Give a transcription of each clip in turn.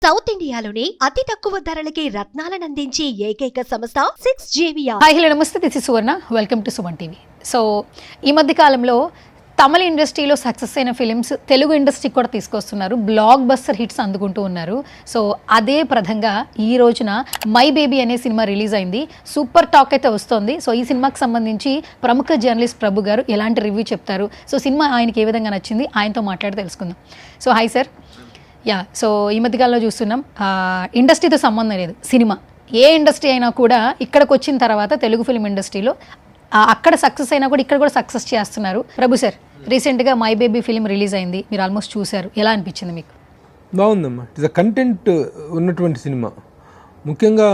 South ఇండియాలోని అతి తక్కువ ధరలకి రత్నాలను అందించే ఏకైక సంస్థ 6JVR. హాయ్ హలో నమస్తే, this is Suvarna. Welcome to Suman TV. So ఈ మధ్య కాలంలో తమిళ ఇండస్ట్రీలో సక్సెస్ అయిన ఫిలిమ్స్ తెలుగు ఇండస్ట్రీకి కూడా తీసుకొస్తున్నారు. బ్లాక్ బస్టర్ హిట్స్ అందుకుంటూ ఉన్నారు. సో అదే ప్రధంగా ఈ రోజున మై బేబీ అనే సినిమా రిలీజ్ అయింది. సూపర్ టాక్ అయితే వస్తుంది. సో ఈ సినిమాకి సంబంధించి ప్రముఖ జర్నలిస్ట్ ప్రభు గారు ఎలాంటి రివ్యూ చెప్తారు, సో సినిమా ఆయనకి ఏ విధంగా నచ్చింది, ఆయనతో మాట్లాడి తెలుసుకుందాం. So hi sir. సో ఈ మధ్యకాలంలో చూస్తున్నాం, ఇండస్ట్రీతో సంబంధం లేదు, సినిమా ఏ ఇండస్ట్రీ అయినా కూడా ఇక్కడికి వచ్చిన తర్వాత తెలుగు ఫిల్మ్ ఇండస్ట్రీలో అక్కడ సక్సెస్ అయినా కూడా ఇక్కడ కూడా సక్సెస్ చేస్తున్నారు. ప్రభు సార్, రీసెంట్గా మై బేబీ ఫిలిం రిలీజ్ అయింది, మీరు ఆల్మోస్ట్ చూశారు, ఎలా అనిపించింది మీకు? బాగుందమ్మా. ఇట్ ఇస్ అ కంటెంట్ ఉన్నటువంటి సినిమా. ముఖ్యంగా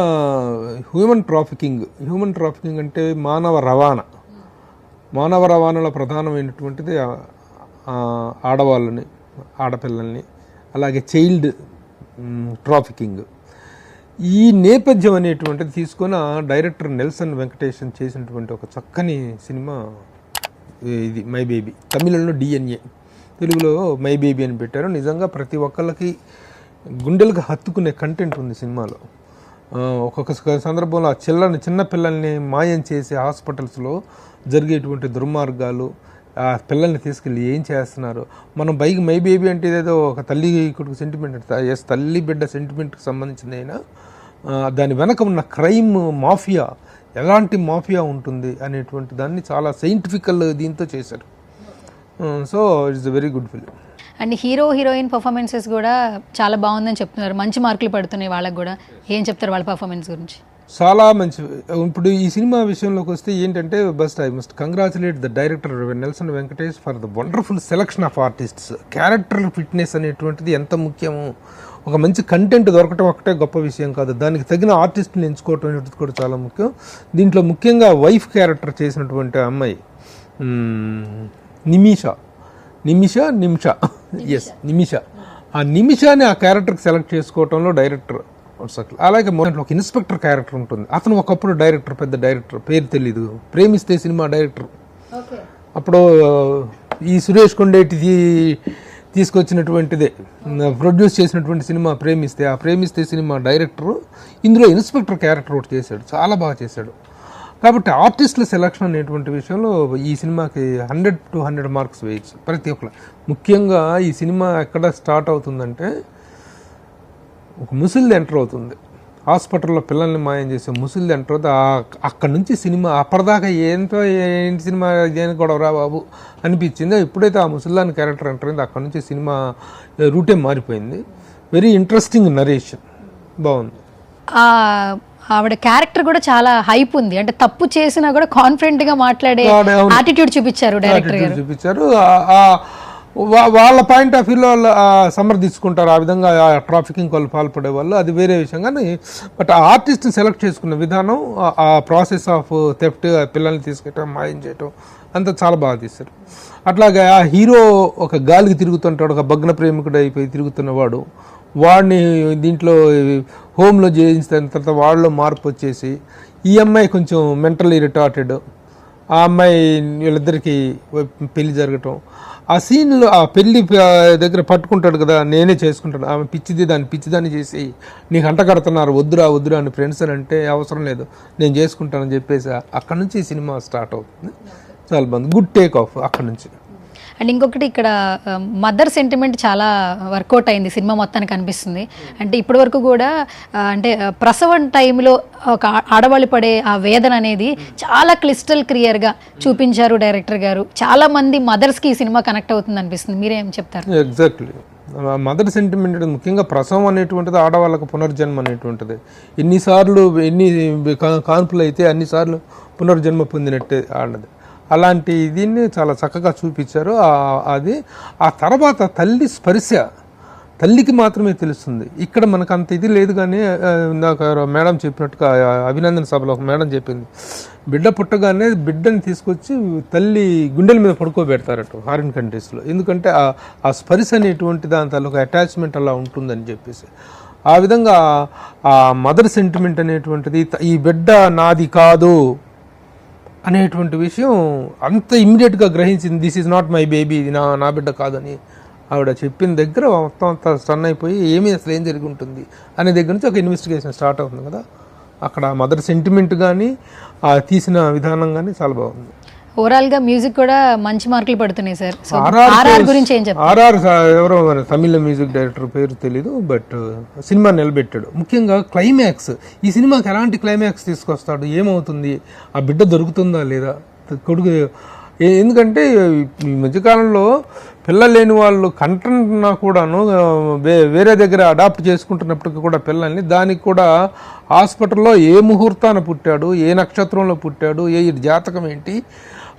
హ్యూమన్ ట్రాఫికింగ్ అంటే మానవ రవాణాలో ప్రధానమైనటువంటిది ఆడవాళ్ళని, ఆడపిల్లల్ని, అలాగే చైల్డ్ ట్రాఫికింగ్. ఈ నేపథ్యం అనేటువంటిది తీసుకొని డైరెక్టర్ నెల్సన్ వెంకటేశన్ చేసినటువంటి ఒక చక్కని సినిమా ఇది మై బేబీ. తమిళంలో DNA, తెలుగులో మై బేబీ అని పెట్టారు. నిజంగా ప్రతి ఒక్కళ్ళకి గుండెలకు హత్తుకునే కంటెంట్ ఉంది సినిమాలో. ఒక్కొక్క సందర్భంలో ఆ చిన్న పిల్లల్ని మాయం చేసి హాస్పిటల్స్లో జరిగేటువంటి దుర్మార్గాలు, ఆ పిల్లల్ని తీసుకెళ్ళి ఏం చేస్తున్నారు. మనం మై బేబీ అంటే ఏదో ఒక తల్లి కొడుకు సెంటిమెంట్, తల్లి బిడ్డ సెంటిమెంట్కి సంబంధించింది అయినా దాని వెనక ఉన్న క్రైమ్ మాఫియా, ఎలాంటి మాఫియా ఉంటుంది అనేటువంటి దాన్ని చాలా సైంటిఫికల్ దీంతో చేశారు. So it's a very good film. And heroine performances కూడా చాలా బాగుందని చెప్తున్నారు, మంచి మార్కులు పడుతున్నాయి వాళ్ళకి కూడా. ఏం చెప్తారు వాళ్ళ పర్ఫార్మెన్స్ గురించి? చాలా మంచి. ఇప్పుడు ఈ సినిమా విషయంలోకి వస్తే ఏంటంటే, I must congratulate the director Nelson Venkatesh for the wonderful selection of artists. Character fitness అనేటువంటిది ఎంత ముఖ్యమో, ఒక మంచి కంటెంట్ దొరకటం ఒకటే గొప్ప విషయం కాదు, దానికి తగిన ఆర్టిస్ట్ని ఎంచుకోవటం అనేది కూడా చాలా ముఖ్యం. దీంట్లో ముఖ్యంగా వైఫ్ క్యారెక్టర్ చేసినటువంటి అమ్మాయి నిమిష. ఆ నిమిషాని ఆ క్యారెక్టర్కి సెలెక్ట్ చేసుకోవటంలో డైరెక్టర్. అలాగే ఒక ఇన్స్పెక్టర్ క్యారెక్టర్ ఉంటుంది. అతను ఒకప్పుడు డైరెక్టర్, పెద్ద డైరెక్టర్, పేరు తెలీదు, ప్రేమిస్తే సినిమా డైరెక్టర్. అప్పుడు ఈ సురేష్ కొండేటి తీసుకొచ్చినటువంటిదే, ప్రొడ్యూస్ చేసినటువంటి సినిమా ప్రేమిస్తే. ఆ ప్రేమిస్తే సినిమా డైరెక్టరు ఇందులో ఇన్స్పెక్టర్ క్యారెక్టర్ ఒకటి చేశాడు, చాలా బాగా చేశాడు. కాబట్టి ఆర్టిస్టుల సెలక్షన్ అనేటువంటి విషయంలో ఈ సినిమాకి 100 to 100 మార్క్స్ వేయచ్చు ప్రతి ఒక్కరు. ముఖ్యంగా ఈ సినిమా ఎక్కడ స్టార్ట్ అవుతుందంటే, ఒక ముసలిది ఎంటర్ అవుతుంది, హాస్పిటల్లో పిల్లల్ని మాయం చేసే ముసలిది ఎంటర్ అవుతుంది. అక్కడ నుంచి సినిమా అప్పటిదాకా ఏంటి సినిమా ఇదేని గొడవరా బాబు అనిపించింది. ఎప్పుడైతే ఆ ముసలిదాని క్యారెక్టర్ ఎంటర్ అయింది, అక్కడ నుంచి సినిమా రూటే మారిపోయింది. వెరీ ఇంట్రెస్టింగ్ నరేషన్, బాగుంది. ఆవిడ క్యారెక్టర్ కూడా చాలా హైప్ ఉంది, అంటే తప్పు చేసినా కూడా కాన్ఫిడెంట్ గా మాట్లాడే యాటిట్యూడ్ చూపించారు డైరెక్టర్ గారు. వాళ్ళ పాయింట్ ఆఫ్ వ్యూలో వాళ్ళు సమర్థించుకుంటారు. ఆ విధంగా ట్రాఫికింగ్ వాళ్ళు పాల్పడే వాళ్ళు, అది వేరే విషయం. కానీ బట్ ఆ ఆర్టిస్ట్ని సెలెక్ట్ చేసుకున్న విధానం, ఆ ప్రాసెస్ ఆఫ్ థెఫ్ట్, పిల్లల్ని తీసుకెళ్ళటం, మాయం చేయటం అంతా చాలా బాగా తీస్తారు. అట్లాగే ఆ హీరో ఒక గాలికి తిరుగుతుంటాడు, ఒక భగ్న ప్రేమికుడు అయిపోయి తిరుగుతున్నవాడు, వాడిని దీంట్లో హోమ్లో చేయించిన తర్వాత వాళ్ళలో మార్పు వచ్చేసి ఈ అమ్మాయి కొంచెం mentally రిటార్టెడ్, ఆ అమ్మాయి వీళ్ళిద్దరికి పెళ్లి జరగటం. ఆ సీన్లో ఆ పెళ్లి దగ్గర పట్టుకుంటాడు కదా, నేనే చేసుకుంటాను, ఆమె దాన్ని పిచ్చిదాన్ని చేసి నీకు అంట కడుతున్నారు, వద్దురా అని ఫ్రెండ్స్ అని అంటే, అవసరం లేదు నేను చేసుకుంటానని చెప్పేసి అక్కడ నుంచి ఈ సినిమా స్టార్ట్ అవుతుంది. చాలా బాగుంది, గుడ్ టేక్ ఆఫ్ అక్కడ నుంచి. అండ్ ఇంకొకటి, ఇక్కడ మదర్ సెంటిమెంట్ చాలా వర్కౌట్ అయింది సినిమా మొత్తానికి అనిపిస్తుంది. అంటే ఇప్పటి వరకు కూడా అంటే ప్రసవం టైంలో ఒక ఆడవాళ్ళు పడే ఆ వేదన అనేది చాలా క్లిస్టల్ క్లియర్గా చూపించారు డైరెక్టర్ గారు. చాలా మంది మదర్స్కి ఈ సినిమా కనెక్ట్ అవుతుంది అనిపిస్తుంది, మీరేం చెప్తారు? ఎగ్జాక్ట్లీ, మదర్ సెంటిమెంట్ ముఖ్యంగా ప్రసవం అనేటువంటిది ఆడవాళ్ళకు పునర్జన్మ అనేటువంటిది. ఎన్ని కాన్పులు అయితే అన్నిసార్లు పునర్జన్మ పొందినట్టే ఆడది. అలాంటి దీన్ని చాలా చక్కగా చూపించారు. అది ఆ తర్వాత తల్లి స్పర్శ తల్లికి మాత్రమే తెలుస్తుంది. ఇక్కడ మనకు అంత ఇది లేదు. కానీ నాకు మేడం చెప్పినట్టుగా, అభినందన సభలో ఒక మేడం చెప్పింది, బిడ్డ పుట్టగానే బిడ్డని తీసుకొచ్చి తల్లి గుండెల మీద పడుకోబెడతారట ఫారిన్ కంట్రీస్లో. ఎందుకంటే ఆ స్పర్శ అనేటువంటి దాని తాలూకు అటాచ్మెంట్ అలా ఉంటుందని చెప్పేసి. ఆ విధంగా ఆ మదర్ సెంటిమెంట్ అనేటువంటిది, ఈ బిడ్డ నాది కాదు అనేటువంటి విషయం అంత ఇమ్మీడియట్గా గ్రహించింది. This is not my baby, ఇది నా బిడ్డ కాదని. ఆవిడ చెప్పిన దగ్గర మొత్తం అంతా స్టన్ అయిపోయి అసలు ఏం జరిగి ఉంటుంది అనే దగ్గర నుంచి ఒక ఇన్వెస్టిగేషన్ స్టార్ట్ అవుతుంది కదా. అక్కడ మదర్ సెంటిమెంట్ కానీ ఆ తీసిన విధానం కానీ చాలా బాగుంది. ఓవరాల్ గా మ్యూజిక్ కూడా మంచి మార్కులు పడుతున్నాయి సార్. సో ఆర్ఆర్ గురించి ఏం చెప్తారు? ఆర్ఆర్ ఎవరో తమిళ మ్యూజిక్ డైరెక్టర్ పేరు తెలీదు, బట్ సినిమా నిలబెట్టాడు. ముఖ్యంగా క్లైమాక్స్, ఈ సినిమాకి ఎలాంటి క్లైమాక్స్ తీసుకొస్తాడు, ఏమవుతుంది, ఆ బిడ్డ దొరుకుతుందా లేదా, కొడుకు ఎందుకంటే ఈ మధ్యకాలంలో పిల్లలు లేని వాళ్ళు కంటున్నా కూడాను వేరే దగ్గర అడాప్ట్ చేసుకుంటున్నప్పటికీ కూడా పిల్లల్ని, దానికి కూడా హాస్పిటల్లో ఏ ముహూర్తాన పుట్టాడు, ఏ నక్షత్రంలో పుట్టాడు, ఏ జాతకం ఏంటి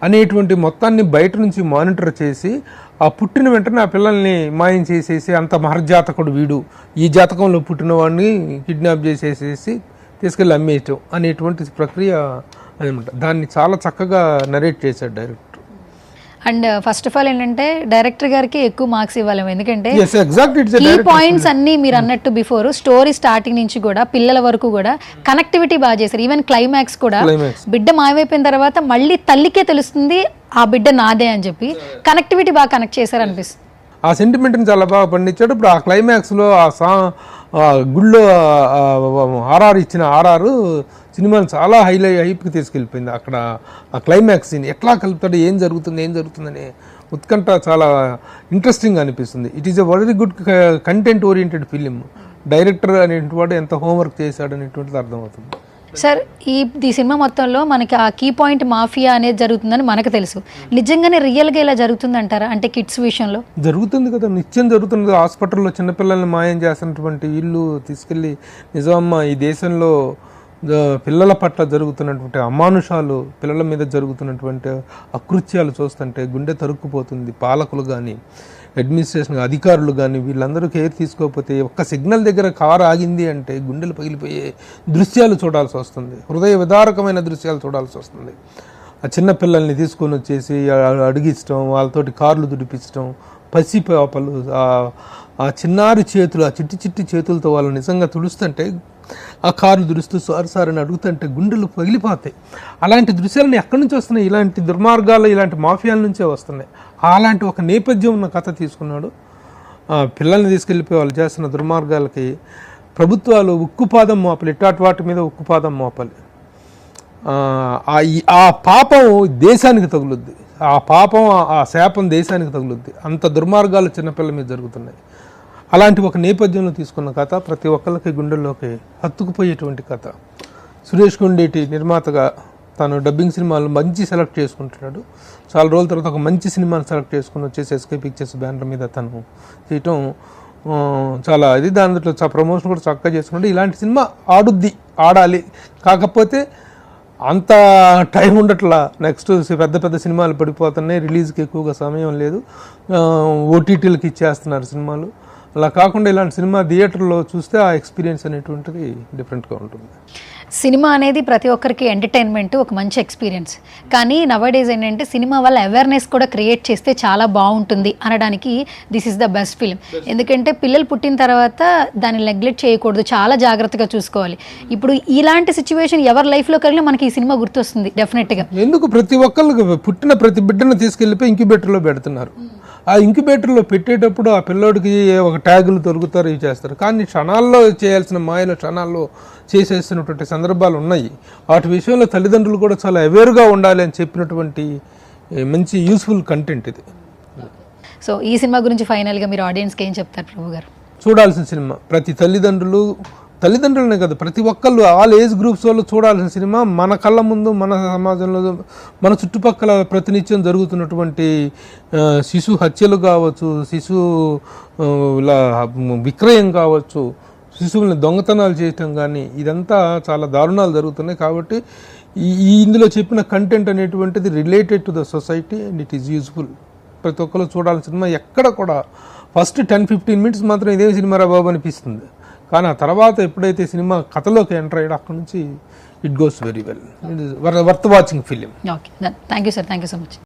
అనేటువంటి మొత్తాన్ని బయట నుంచి మానిటర్ చేసి ఆ పుట్టిన వెంటనే ఆ పిల్లల్ని మాయం చేసేసి అంత మహర్జాతకుడు వీడు, ఈ జాతకంలో పుట్టిన వాడిని కిడ్నాప్ చేసేసేసి తీసుకెళ్ళి అమ్మేయటం అనేటువంటి ప్రక్రియ అనమాట. దాన్ని చాలా చక్కగా నరేట్ చేశాడు director. And first of all ఏంటంటే డైరెక్టర్ గారికి ఎక్కువ మార్క్స్ ఇవ్వాలి, ఎందుకంటే Yes, exactly, it's a ఈ director's పాయింట్స్ అన్ని మీరు అన్నట్టు బిఫోర్ స్టోరీ స్టార్టింగ్ నుంచి కూడా పిల్లల వరకు కూడా కనెక్టివిటీ బాగా చేశారు. ఈవెన్ క్లైమాక్స్ కూడా బిడ్డ మాయమైపోయిన తర్వాత మళ్ళీ తల్లికే తెలుస్తుంది ఆ బిడ్డ నాదే అని చెప్పి కనెక్టివిటీ బాగా కనెక్ట్ చేశారు అనిపిస్తుంది. ఆ సెంటిమెంట్ని చాలా బాగా పండించాడు. ఇప్పుడు ఆ క్లైమాక్స్లో ఆ గుళ్ళో ఆర్ఆర్ ఇచ్చిన ఆర్ఆర్ సినిమాని చాలా హైప్కి తీసుకెళ్ళిపోయింది. అక్కడ ఆ క్లైమాక్స్ సీన్ ఎట్లా కలుపుతాడు, ఏం జరుగుతుందనే ఉత్కంఠ చాలా ఇంట్రెస్టింగ్ అనిపిస్తుంది. It is a very good content oriented film. Director అనేటువంటి ఎంత హోంవర్క్ చేశాడు అనేటువంటిది అర్థమవుతుంది. సార్ ఈ సినిమా మొత్తంలో మనకి ఆ కీ పాయింట్ మాఫియా అనేది జరుగుతుందని మనకు తెలుసు. నిజంగానే రియల్గా ఇలా జరుగుతుంది అంటారా? అంటే కిడ్స్ విషయంలో జరుగుతుంది కదా, నిత్యం జరుగుతుంది. హాస్పిటల్లో చిన్నపిల్లల్ని మాయం చేసినటువంటి వీళ్ళు తీసుకెళ్ళి నిజమమ్మ ఈ దేశంలో పిల్లల పట్ల జరుగుతున్నటువంటి అమానుషాలు, పిల్లల మీద జరుగుతున్నటువంటి అకృత్యాలు చూస్తుంటే గుండె తరుక్కుపోతుంది. పాలకులు కానీ అడ్మినిస్ట్రేషన్ అధికారులు కానీ వీళ్ళందరూ కేర్ తీసుకోకపోతే ఒక్క సిగ్నల్ దగ్గర కారు ఆగింది అంటే గుండెలు పగిలిపోయే దృశ్యాలు చూడాల్సి వస్తుంది, హృదయ విదారకమైన దృశ్యాలు చూడాల్సి వస్తుంది. ఆ చిన్న పిల్లల్ని తీసుకొని వచ్చేసి అడిగించడం, వాళ్ళతోటి కార్లు దుడిపించడం, పసిపాపలు ఆ చిన్నారి చేతులు, ఆ చిట్టి చేతులతో వాళ్ళు నిజంగా తుడుస్తుంటే, ఆ కార్లు దుడుస్తూ సారి అని అడుగుతుంటే గుండెలు పగిలిపోతాయి. అలాంటి దృశ్యాలను ఎక్కడి నుంచి వస్తున్నాయి? ఇలాంటి దుర్మార్గాలు, ఇలాంటి మాఫియాల నుంచే వస్తున్నాయి. అలాంటి ఒక నేపథ్యం ఉన్న కథ తీసుకున్నాడు. పిల్లల్ని తీసుకెళ్ళిపోయి వాళ్ళు చేస్తున్న దుర్మార్గాలకి ప్రభుత్వాలు ఉక్కుపాదం మోపాలి, ఇట్లాంటి వాటి మీద ఉక్కుపాదం మోపాలి. ఆ పాపం దేశానికి తగులుద్ది, ఆ పాపం ఆ శాపం దేశానికి తగులుద్ది. అంత దుర్మార్గాలు చిన్నపిల్లల మీద జరుగుతున్నాయి. అలాంటి ఒక నేపథ్యంలో తీసుకున్న కథ ప్రతి ఒక్కరికి గుండెల్లోకి హత్తుకుపోయేటువంటి కథ. సురేష్ కొండేటి నిర్మాతగా తను డబ్బింగ్ సినిమాలు మంచి సెలెక్ట్ చేసుకుంటున్నాడు. చాలా రోజుల తర్వాత ఒక మంచి సినిమాని సెలెక్ట్ చేసుకుని వచ్చేసి ఎస్కే పిక్చర్స్ బ్యానర్ మీద తను చేయటం చాలా ఇది. దాంట్లో ప్రమోషన్ కూడా చక్కగా చేసుకుంటే ఇలాంటి సినిమా ఆడాలి. కాకపోతే అంత టైం ఉండట్లా. నెక్స్ట్ పెద్ద సినిమాలు పడిపోతున్నాయి, రిలీజ్కి ఎక్కువగా సమయం లేదు, ఓటీటీలకు ఇచ్చేస్తున్నారు సినిమాలు. అలా కాకుండా ఇలాంటి సినిమా థియేటర్లో చూస్తే ఆ ఎక్స్పీరియన్స్ అనేటువంటిది డిఫరెంట్గా ఉంటుంది. సినిమా అనేది ప్రతి ఒక్కరికి ఎంటర్టైన్మెంట్, ఒక మంచి ఎక్స్పీరియన్స్. కానీ నవడేస్ ఏంటంటే సినిమా వల్ల అవేర్నెస్ కూడా క్రియేట్ చేస్తే చాలా బాగుంటుంది అనడానికి this is the best film. ఎందుకంటే పిల్లలు పుట్టిన తర్వాత దాన్ని నెగ్లెక్ట్ చేయకూడదు, చాలా జాగ్రత్తగా చూసుకోవాలి. ఇప్పుడు ఇలాంటి సిచ్యువేషన్ ఎవరి లైఫ్లో కలిగినా మనకి ఈ సినిమా గుర్తొస్తుంది డెఫినెట్గా. ఎందుకు ప్రతి ఒక్కరికి పుట్టిన ప్రతి బిడ్డను తీసుకెళ్ళిపోయి ఇంక్యుబేటర్లో పెడుతున్నారు. ఆ ఇంక్యుబేటర్లో పెట్టేటప్పుడు ఆ పిల్లోడికి ఒక ట్యాగులు దొరుకుతారు, ఇవి చేస్తారు. కానీ క్షణాల్లో చేయాల్సిన మాయలు క్షణాల్లో చేసేస్తున్నటువంటి సందర్భాలు ఉన్నాయి. వాటి విషయంలో తల్లిదండ్రులు కూడా చాలా అవేర్గా ఉండాలి అని చెప్పినటువంటి మంచి యూస్ఫుల్ కంటెంట్ ఇది. సో ఈ సినిమా గురించి ఫైనల్గా మీరు ఆడియన్స్కి ఏం చెప్తారు ప్రభు గారు? చూడాల్సిన సినిమా. ప్రతి తల్లిదండ్రులనే కదా, ప్రతి ఒక్కళ్ళు ఆల్ ఏజ్ గ్రూప్స్ వాళ్ళు చూడాల్సిన సినిమా. మన కళ్ళ ముందు, మన సమాజంలో, మన చుట్టుపక్కల ప్రతినిత్యం జరుగుతున్నటువంటి శిశు హత్యలు కావచ్చు, శిశు విక్రయం కావచ్చు, శిశువుల్ని దొంగతనాలు చేయటం కానీ, ఇదంతా చాలా దారుణాలు జరుగుతున్నాయి. కాబట్టి ఇందులో చెప్పిన కంటెంట్ అనేటువంటిది related to the society and it is useful. ప్రతి ఒక్కరు చూడాల్సిన సినిమా. ఎక్కడ కూడా ఫస్ట్ 10-15 మినిట్స్ మాత్రం ఇదే సినిమా రా బాబు అనిపిస్తుంది. కానీ ఆ తర్వాత ఎప్పుడైతే సినిమా కథలోకి ఎంటర్ అయ్యాడో అక్కడ నుంచి it goes very well. It is worth watching film. Okay, thank you sir, thank you so much.